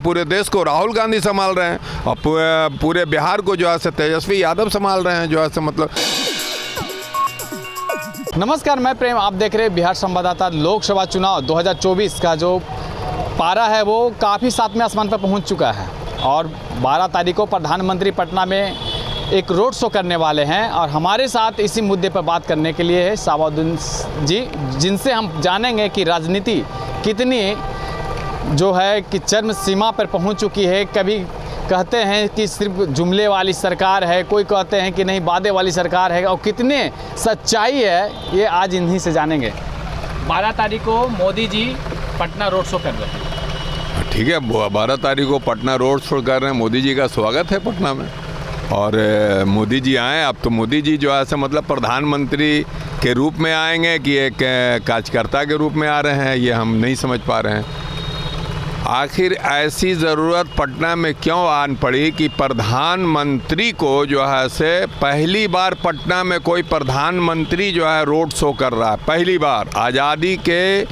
पूरे देश को राहुल गांधी संभाल रहे हैं और पूरे बिहार को जो है से तेजस्वी यादव संभाल रहे हैं, जो है से मतलब। नमस्कार, मैं प्रेम, आप देख रहे हैं बिहार संवाददाता। लोकसभा चुनाव 2024 का जो पारा है वो काफ़ी सातवें आसमान पर पहुंच चुका है और 12 तारीख को प्रधानमंत्री पटना में एक रोड शो करने वाले हैं और हमारे साथ इसी मुद्दे पर बात करने के लिए है साबाउद्दीन जी, जिनसे हम जानेंगे कि राजनीति कितनी जो है कि चरम सीमा पर पहुंच चुकी है। कभी कहते हैं कि सिर्फ जुमले वाली सरकार है, कोई कहते हैं कि नहीं वादे वाली सरकार है, और कितने सच्चाई है ये आज इन्हीं से जानेंगे। 12 तारीख को मोदी जी पटना रोड शो कर रहे हैं। ठीक है, 12 तारीख को पटना रोड शो कर रहे हैं। मोदी जी का स्वागत है पटना में और मोदी जी आए। अब तो मोदी जी जो है से मतलब प्रधानमंत्री के रूप में आएंगे कि एक कार्यकर्ता के रूप में आ रहे हैं, ये हम नहीं समझ पा रहे हैं। आखिर ऐसी ज़रूरत पटना में क्यों आन पड़ी कि प्रधानमंत्री को जो है से पहली बार पटना में कोई प्रधानमंत्री जो है रोड शो कर रहा है। पहली बार आज़ादी के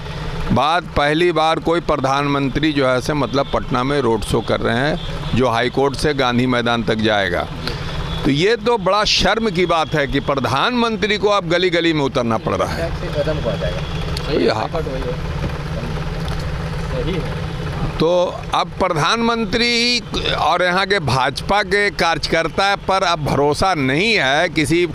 बाद पहली बार कोई प्रधानमंत्री जो है से मतलब पटना में रोड शो कर रहे हैं, जो हाई कोर्ट से गांधी मैदान तक जाएगा। तो ये तो बड़ा शर्म की बात है कि प्रधानमंत्री को अब गली गली में उतरना पड़ रहा है। तो अब प्रधानमंत्री और यहाँ के भाजपा के कार्यकर्ता पर अब भरोसा नहीं है।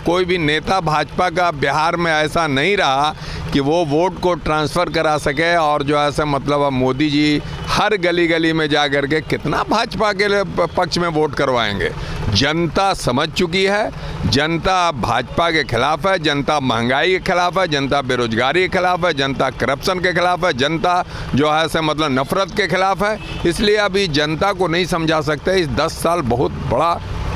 कोई भी नेता भाजपा का बिहार में ऐसा नहीं रहा कि वो वोट को ट्रांसफ़र करा सके और जो है मतलब अब मोदी जी हर गली गली में जा कर के कितना भाजपा के पक्ष में वोट करवाएंगे। जनता समझ चुकी है, जनता भाजपा के खिलाफ है, जनता महंगाई के खिलाफ है, जनता बेरोजगारी के खिलाफ है, जनता करप्शन के खिलाफ है, जनता जो है से मतलब नफरत के खिलाफ है। इसलिए अभी जनता को नहीं समझा सकते। इस 10 साल बहुत बड़ा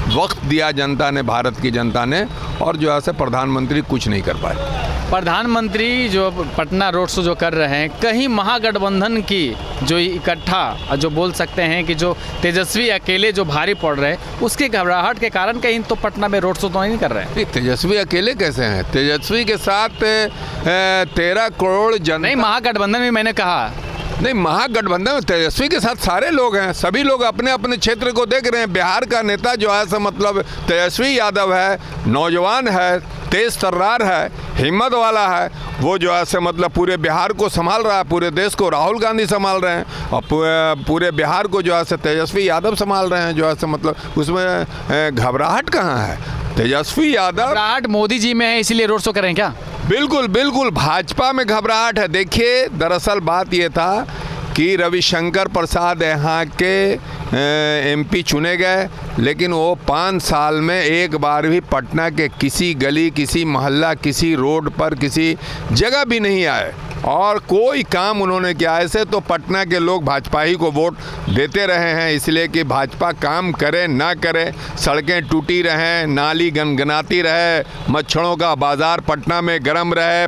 वक्त दिया जनता ने, भारत की जनता ने, और जो है से प्रधानमंत्री कुछ नहीं कर पाए। प्रधानमंत्री जो पटना रोड शो जो कर रहे हैं, कहीं महागठबंधन की जो इकट्ठा जो बोल सकते हैं कि जो तेजस्वी अकेले जो भारी पड़ रहे हैं, उसकी घबराहट के कारण कहीं तो पटना में रोड शो तो नहीं कर रहे हैं। तेजस्वी अकेले कैसे हैं? तेजस्वी के साथ 13 करोड़ जन। नहीं, महागठबंधन में मैंने कहा नहीं, महागठबंधन में तेजस्वी के साथ सारे लोग हैं। सभी लोग अपने अपने क्षेत्र को देख रहे हैं। बिहार का नेता जो है से मतलब तेजस्वी यादव है, नौजवान है, तेज तर्रार है, हिम्मत वाला है। वो जो है से मतलब पूरे बिहार को संभाल रहा है, पूरे देश को राहुल गांधी संभाल रहे हैं और पूरे बिहार को जो है से तेजस्वी यादव संभाल रहे हैं। जो है से मतलब उसमें घबराहट कहाँ है? तेजस्वी यादव घबराहट मोदी जी में है, इसीलिए रोड शो कर रहे हैं क्या? बिल्कुल बिल्कुल, भाजपा में घबराहट है। देखिए, दरअसल बात ये था कि रविशंकर प्रसाद यहाँ के एमपी चुने गए, लेकिन वो 5 साल में एक बार भी पटना के किसी गली, किसी मोहल्ला, किसी रोड पर, किसी जगह भी नहीं आए और कोई काम उन्होंने किया। ऐसे तो पटना के लोग भाजपा ही को वोट देते रहे हैं, इसलिए कि भाजपा काम करे ना करे, सड़कें टूटी रहें, नाली गनगनाती रहे, मच्छरों का बाज़ार पटना में गर्म रहे,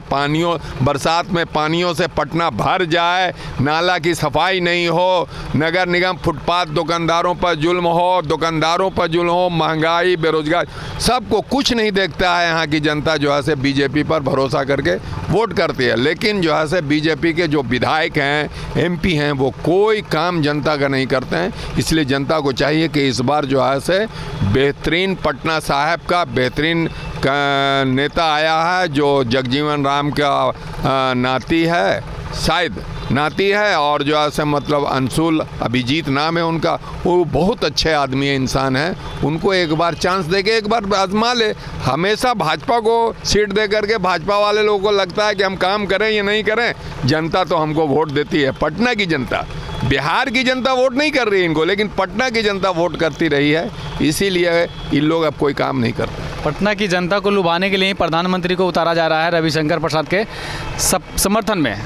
बरसात में पानियों से पटना भर जाए, नाला की सफाई नहीं हो, नगर निगम फुटपाथ दुकानदारों पर जुल्म हो, दुकानदारों पर जुल्म हो, महंगाई, बेरोजगार, सबको कुछ नहीं देखता है। यहाँ की जनता जो है से बीजेपी पर भरोसा करके वोट करती है, लेकिन जो है से बीजेपी के जो विधायक हैं, एमपी हैं, वो कोई काम जनता का नहीं करते हैं। इसलिए जनता को चाहिए कि इस बार जो है से बेहतरीन पटना साहब का बेहतरीन नेता आया है, जो जगजीवन राम का नाती है, शायद नाती है, और जो है से मतलब अंशुल अभिजीत नाम है उनका। वो बहुत अच्छे आदमी है, इंसान है। उनको एक बार चांस देके एक बार आजमा ले। हमेशा भाजपा को सीट दे करके भाजपा वाले लोगों को लगता है कि हम काम करें या नहीं करें, जनता तो हमको वोट देती है। पटना की जनता, बिहार की जनता वोट नहीं कर रही है इनको, लेकिन पटना की जनता वोट करती रही है। इसीलिए इन लोग अब कोई काम नहीं करते। पटना की जनता को लुभाने के लिए प्रधानमंत्री को उतारा जा रहा है रविशंकर प्रसाद के समर्थन में।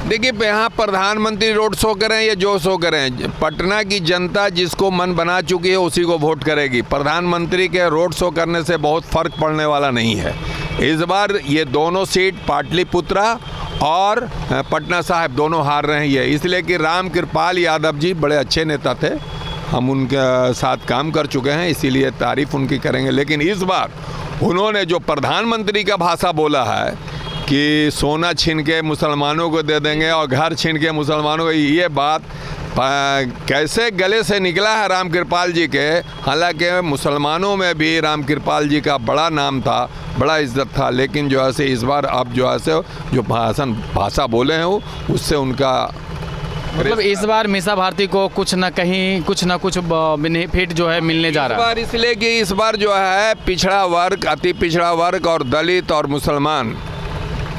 देखिए, यहाँ प्रधानमंत्री रोड शो करें या जो शो करें, पटना की जनता जिसको मन बना चुकी है उसी को वोट करेगी। प्रधानमंत्री के रोड शो करने से बहुत फर्क पड़ने वाला नहीं है। इस बार ये दोनों सीट पाटलिपुत्रा और पटना साहिब दोनों हार रहे हैं। इसलिए कि राम कृपाल यादव जी बड़े अच्छे नेता थे, हम उनके साथ काम कर चुके हैं, इसीलिए तारीफ उनकी करेंगे। लेकिन इस बार उन्होंने जो प्रधानमंत्री का भाषा बोला है कि सोना छीन के मुसलमानों को दे देंगे और घर छीन के मुसलमानों को, ये बात कैसे गले से निकला है राम कृपाल जी के। हालांकि मुसलमानों में भी राम कृपाल जी का बड़ा नाम था, बड़ा इज्जत था, लेकिन जो है से इस बार अब जो है से जो भाषा बोले हैं वो उससे उनका मतलब इस बार मीसा भारती को कुछ न कुछ बेनिफिट जो है मिलने जा रहा है। इस बार इसलिए कि इस बार जो है पिछड़ा वर्ग, अति पिछड़ा वर्ग और दलित और मुसलमान,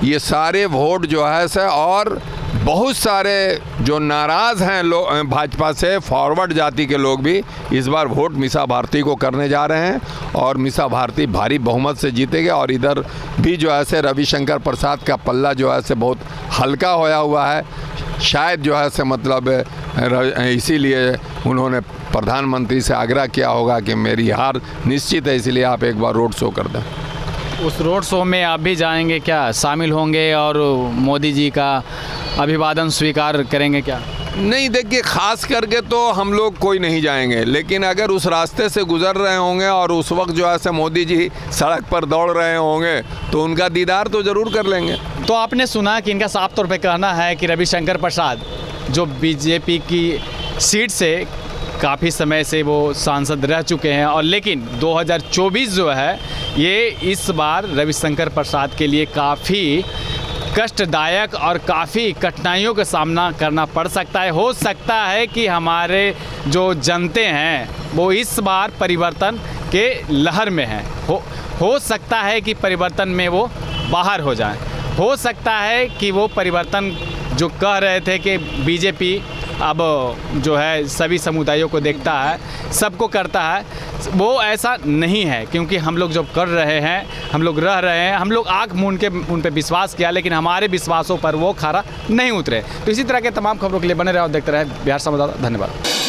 ये सारे वोट जो है से, और बहुत सारे जो नाराज़ हैं लोग भाजपा से, फॉरवर्ड जाति के लोग भी इस बार वोट मीसा भारती को करने जा रहे हैं और मीसा भारती भारी बहुमत से जीतेंगे। और इधर भी जो है से रविशंकर प्रसाद का पल्ला जो है से बहुत हल्का होया हुआ है। शायद जो है से मतलब इसीलिए उन्होंने प्रधानमंत्री से आग्रह किया होगा कि मेरी हार निश्चित है, इसलिए आप एक बार रोड शो कर दें। उस रोड शो में आप भी जाएंगे क्या, शामिल होंगे और मोदी जी का अभिवादन स्वीकार करेंगे क्या? नहीं, देखिए खास करके तो हम लोग कोई नहीं जाएंगे, लेकिन अगर उस रास्ते से गुजर रहे होंगे और उस वक्त जो है से मोदी जी सड़क पर दौड़ रहे होंगे तो उनका दीदार तो ज़रूर कर लेंगे। तो आपने सुना कि इनका साफ तौर पे कहना है कि रविशंकर प्रसाद जो बीजेपी की सीट से काफ़ी समय से वो सांसद रह चुके हैं, और लेकिन 2024 जो है ये इस बार रविशंकर प्रसाद के लिए काफ़ी कष्टदायक और काफ़ी कठिनाइयों का सामना करना पड़ सकता है। हो सकता है कि हमारे जो जनते हैं वो इस बार परिवर्तन के लहर में हैं, हो सकता है कि परिवर्तन में वो बाहर हो जाएं, हो सकता है कि वो परिवर्तन जो कह रहे थे कि बीजेपी अब जो है सभी समुदायों को देखता है, सबको करता है, वो ऐसा नहीं है। क्योंकि हम लोग जो कर रहे हैं, हम लोग रह रहे हैं, हम लोग आँख मूंद के उन पर विश्वास किया, लेकिन हमारे विश्वासों पर वो खरा नहीं उतरे। तो इसी तरह के तमाम खबरों के लिए बने रहे और देखते रहे बिहार संवाददाता। धन्यवाद।